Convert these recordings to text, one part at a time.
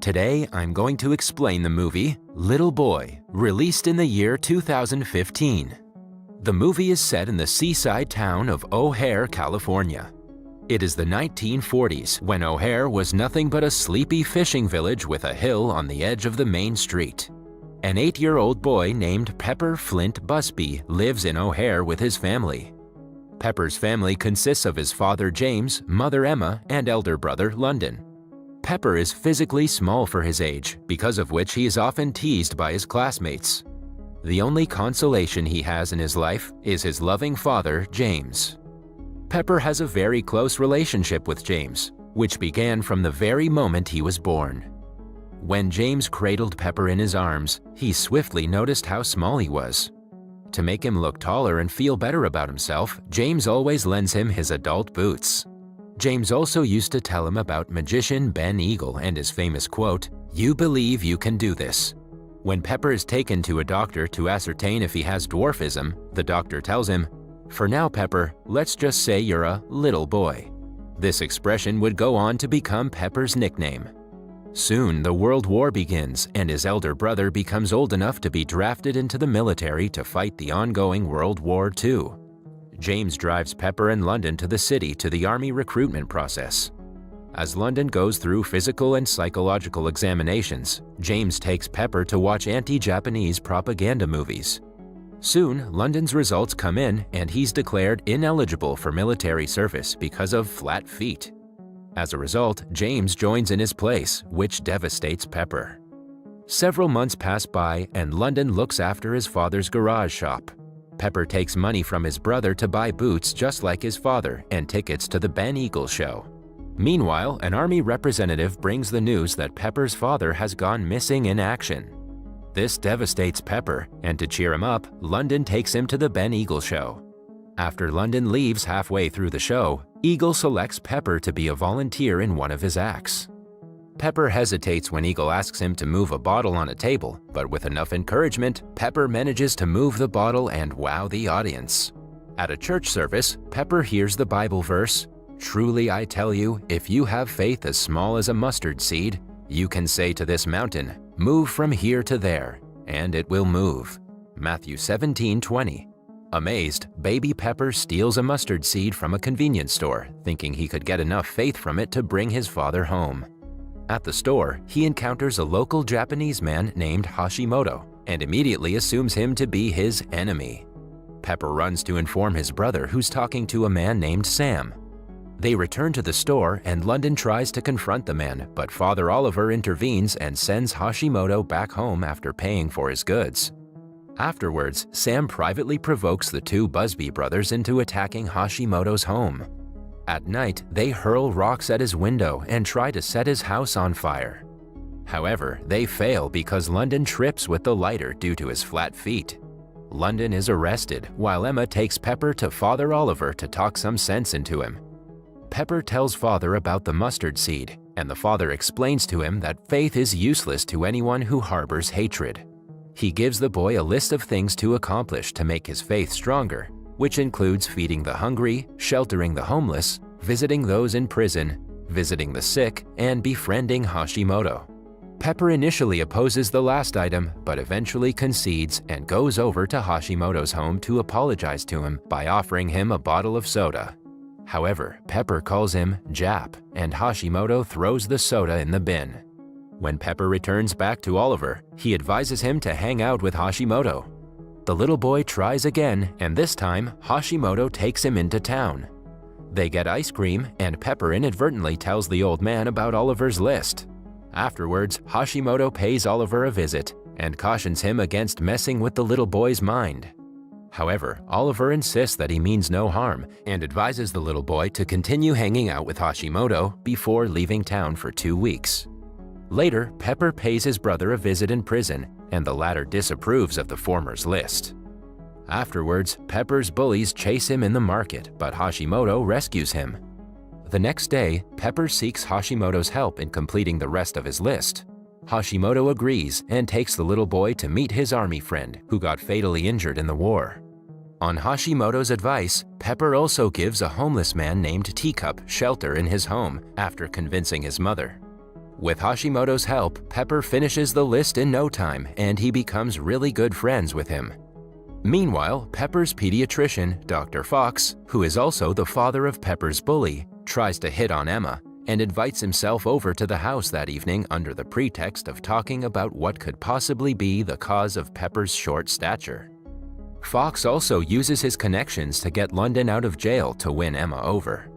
Today, I'm going to explain the movie Little Boy, released in the year 2015. The movie is set in the seaside town of O'Hare, California. It is the 1940s when O'Hare was nothing but a sleepy fishing village with a hill on the edge of the main street. An 8-year-old boy named Pepper Flint Busby lives in O'Hare with his family. Pepper's family consists of his father James, mother Emma, and elder brother London. Pepper is physically small for his age, because of which he is often teased by his classmates. The only consolation he has in his life is his loving father, James. Pepper has a very close relationship with James, which began from the very moment he was born. When James cradled Pepper in his arms, he swiftly noticed how small he was. To make him look taller and feel better about himself, James always lends him his adult boots. James also used to tell him about magician Ben Eagle and his famous quote, "You believe you can do this." When Pepper is taken to a doctor to ascertain if he has dwarfism, the doctor tells him, "For now, Pepper, let's just say you're a little boy." This expression would go on to become Pepper's nickname. Soon, the World War begins, and his elder brother becomes old enough to be drafted into the military to fight the ongoing World War II. James drives Pepper and London to the city to the Army recruitment process. As London goes through physical and psychological examinations, James takes Pepper to watch anti-Japanese propaganda movies. Soon, London's results come in and he's declared ineligible for military service because of flat feet. As a result, James joins in his place, which devastates Pepper. Several months pass by and London looks after his father's garage shop. Pepper takes money from his brother to buy boots just like his father and tickets to the Ben Eagle show. Meanwhile, an army representative brings the news that Pepper's father has gone missing in action. This devastates Pepper, and to cheer him up, London takes him to the Ben Eagle show. After London leaves halfway through the show, Eagle selects Pepper to be a volunteer in one of his acts. Pepper hesitates when Eagle asks him to move a bottle on a table, but with enough encouragement, Pepper manages to move the bottle and wow the audience. At a church service, Pepper hears the Bible verse, "Truly I tell you, if you have faith as small as a mustard seed, you can say to this mountain, 'Move from here to there,' and it will move." Matthew 17:20. Amazed, baby Pepper steals a mustard seed from a convenience store, thinking he could get enough faith from it to bring his father home. At the store, he encounters a local Japanese man named Hashimoto and immediately assumes him to be his enemy. Pepper runs to inform his brother, who's talking to a man named Sam. They return to the store and London tries to confront the man, but Father Oliver intervenes and sends Hashimoto back home after paying for his goods. Afterwards, Sam privately provokes the two Busby brothers into attacking Hashimoto's home. At night, they hurl rocks at his window and try to set his house on fire. However, they fail because London trips with the lighter due to his flat feet. London is arrested, while Emma takes Pepper to Father Oliver to talk some sense into him. Pepper tells Father about the mustard seed, and the father explains to him that faith is useless to anyone who harbors hatred. He gives the boy a list of things to accomplish to make his faith stronger, which includes feeding the hungry, sheltering the homeless, visiting those in prison, visiting the sick, and befriending Hashimoto. Pepper initially opposes the last item, but eventually concedes and goes over to Hashimoto's home to apologize to him by offering him a bottle of soda. However, Pepper calls him Jap, and Hashimoto throws the soda in the bin. When Pepper returns back to Oliver, he advises him to hang out with Hashimoto. The little boy tries again, and this time, Hashimoto takes him into town. They get ice cream, and Pepper inadvertently tells the old man about Oliver's list. Afterwards, Hashimoto pays Oliver a visit and cautions him against messing with the little boy's mind. However, Oliver insists that he means no harm and advises the little boy to continue hanging out with Hashimoto before leaving town for 2 weeks. Later, Pepper pays his brother a visit in prison, and the latter disapproves of the former's list. Afterwards, Pepper's bullies chase him in the market, but Hashimoto rescues him. The next day, Pepper seeks Hashimoto's help in completing the rest of his list. Hashimoto agrees and takes the little boy to meet his army friend who got fatally injured in the war. On Hashimoto's advice, Pepper also gives a homeless man named Teacup shelter in his home after convincing his mother. With Hashimoto's help, Pepper finishes the list in no time and he becomes really good friends with him. Meanwhile, Pepper's pediatrician, Dr. Fox, who is also the father of Pepper's bully, tries to hit on Emma and invites himself over to the house that evening under the pretext of talking about what could possibly be the cause of Pepper's short stature. Fox also uses his connections to get London out of jail to win Emma over.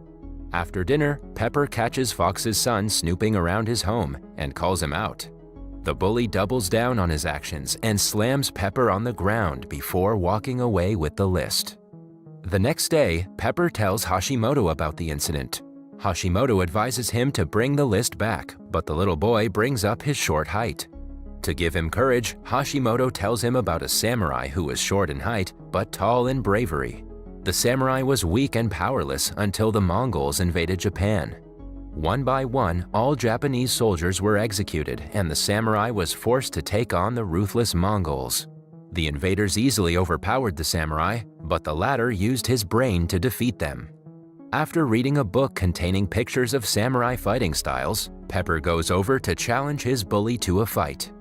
After dinner, Pepper catches Fox's son snooping around his home and calls him out. The bully doubles down on his actions and slams Pepper on the ground before walking away with the list. The next day, Pepper tells Hashimoto about the incident. Hashimoto advises him to bring the list back, but the little boy brings up his short height. To give him courage, Hashimoto tells him about a samurai who was short in height but tall in bravery. The samurai was weak and powerless until the Mongols invaded Japan. One by one, all Japanese soldiers were executed and the samurai was forced to take on the ruthless Mongols. The invaders easily overpowered the samurai, but the latter used his brain to defeat them. After reading a book containing pictures of samurai fighting styles, Pepper goes over to challenge his bully to a fight.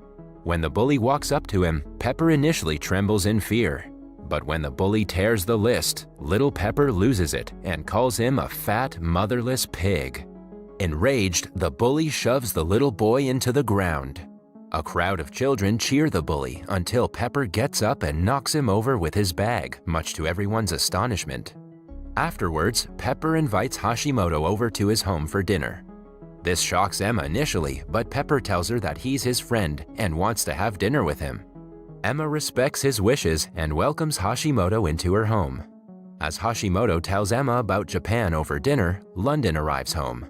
When the bully walks up to him, Pepper initially trembles in fear. But when the bully tears the list, little Pepper loses it and calls him a fat, motherless pig. Enraged, the bully shoves the little boy into the ground. A crowd of children cheer the bully until Pepper gets up and knocks him over with his bag, much to everyone's astonishment. Afterwards, Pepper invites Hashimoto over to his home for dinner. This shocks Emma initially, but Pepper tells her that he's his friend and wants to have dinner with him. Emma respects his wishes and welcomes Hashimoto into her home. As Hashimoto tells Emma about Japan over dinner, London arrives home.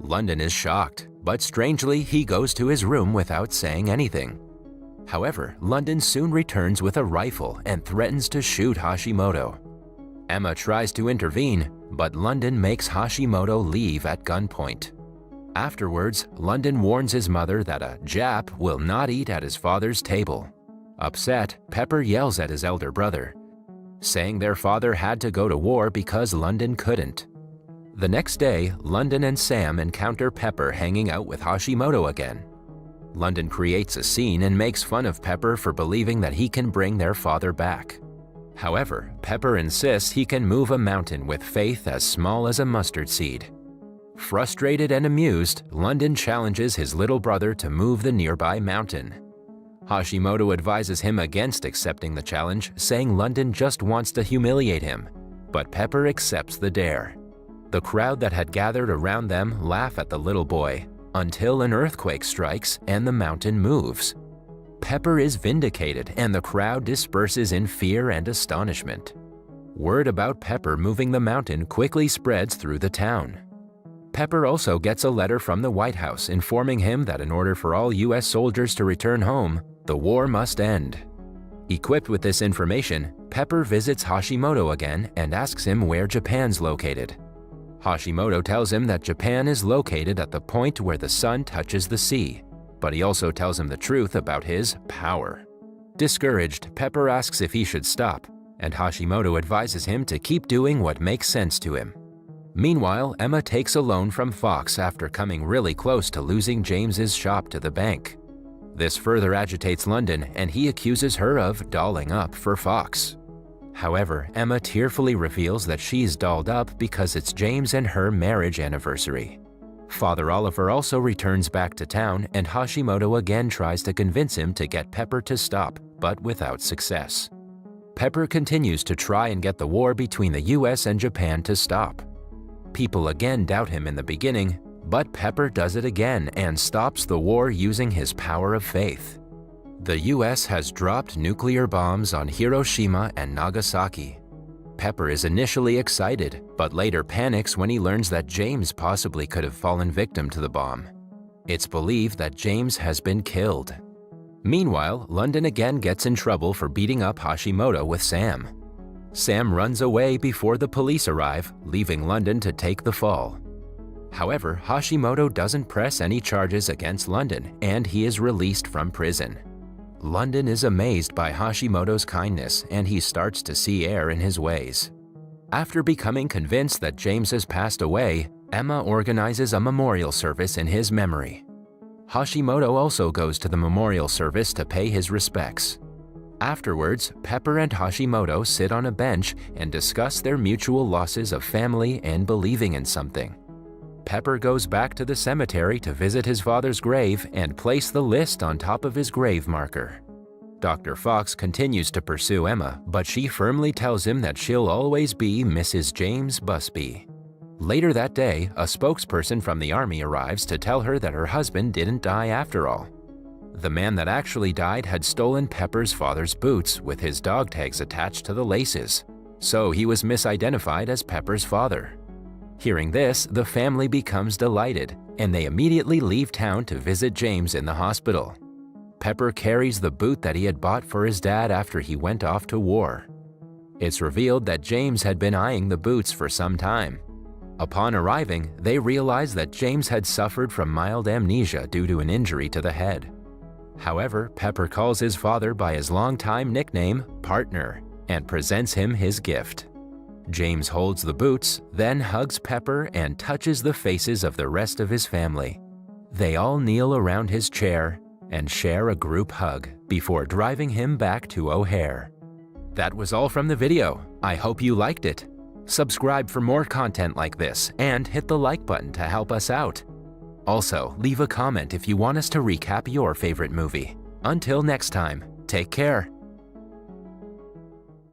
London is shocked, but strangely he goes to his room without saying anything. However, London soon returns with a rifle and threatens to shoot Hashimoto. Emma tries to intervene, but London makes Hashimoto leave at gunpoint. Afterwards, London warns his mother that a Jap will not eat at his father's table. Upset, Pepper yells at his elder brother, saying their father had to go to war because London couldn't. The next day, London and Sam encounter Pepper hanging out with Hashimoto again. London creates a scene and makes fun of Pepper for believing that he can bring their father back. However, Pepper insists he can move a mountain with faith as small as a mustard seed. Frustrated and amused, London challenges his little brother to move the nearby mountain. Hashimoto advises him against accepting the challenge, saying London just wants to humiliate him, but Pepper accepts the dare. The crowd that had gathered around them laugh at the little boy, until an earthquake strikes and the mountain moves. Pepper is vindicated and the crowd disperses in fear and astonishment. Word about Pepper moving the mountain quickly spreads through the town. Pepper also gets a letter from the White House informing him that in order for all U.S. soldiers to return home, the war must end. Equipped with this information, Pepper visits Hashimoto again and asks him where Japan's located. Hashimoto tells him that Japan is located at the point where the sun touches the sea, but he also tells him the truth about his power. Discouraged, Pepper asks if he should stop, and Hashimoto advises him to keep doing what makes sense to him. Meanwhile, Emma takes a loan from Fox after coming really close to losing James's shop to the bank. This further agitates London and he accuses her of dolling up for Fox. However, Emma tearfully reveals that she's dolled up because it's James and her marriage anniversary. Father Oliver also returns back to town and Hashimoto again tries to convince him to get Pepper to stop, but without success. Pepper continues to try and get the war between the US and Japan to stop. People again doubt him in the beginning, but Pepper does it again and stops the war using his power of faith. The US has dropped nuclear bombs on Hiroshima and Nagasaki. Pepper is initially excited, but later panics when he learns that James possibly could have fallen victim to the bomb. It's believed that James has been killed. Meanwhile, London again gets in trouble for beating up Hashimoto with Sam. Sam runs away before the police arrive, leaving London to take the fall. However, Hashimoto doesn't press any charges against London and he is released from prison. London is amazed by Hashimoto's kindness and he starts to see error in his ways. After becoming convinced that James has passed away, Emma organizes a memorial service in his memory. Hashimoto also goes to the memorial service to pay his respects. Afterwards, Pepper and Hashimoto sit on a bench and discuss their mutual losses of family and believing in something. Pepper goes back to the cemetery to visit his father's grave and place the list on top of his grave marker. Dr. Fox continues to pursue Emma, but she firmly tells him that she'll always be Mrs. James Busby. Later that day, a spokesperson from the army arrives to tell her that her husband didn't die after all. The man that actually died had stolen Pepper's father's boots with his dog tags attached to the laces, so he was misidentified as Pepper's father. Hearing this, the family becomes delighted, and they immediately leave town to visit James in the hospital. Pepper carries the boot that he had bought for his dad after he went off to war. It's revealed that James had been eyeing the boots for some time. Upon arriving, they realize that James had suffered from mild amnesia due to an injury to the head. However, Pepper calls his father by his longtime nickname, Partner, and presents him his gift. James holds the boots, then hugs Pepper and touches the faces of the rest of his family. They all kneel around his chair and share a group hug before driving him back to O'Hare. That was all from the video. I hope you liked it. Subscribe for more content like this and hit the like button to help us out. Also, leave a comment if you want us to recap your favorite movie. Until next time, take care.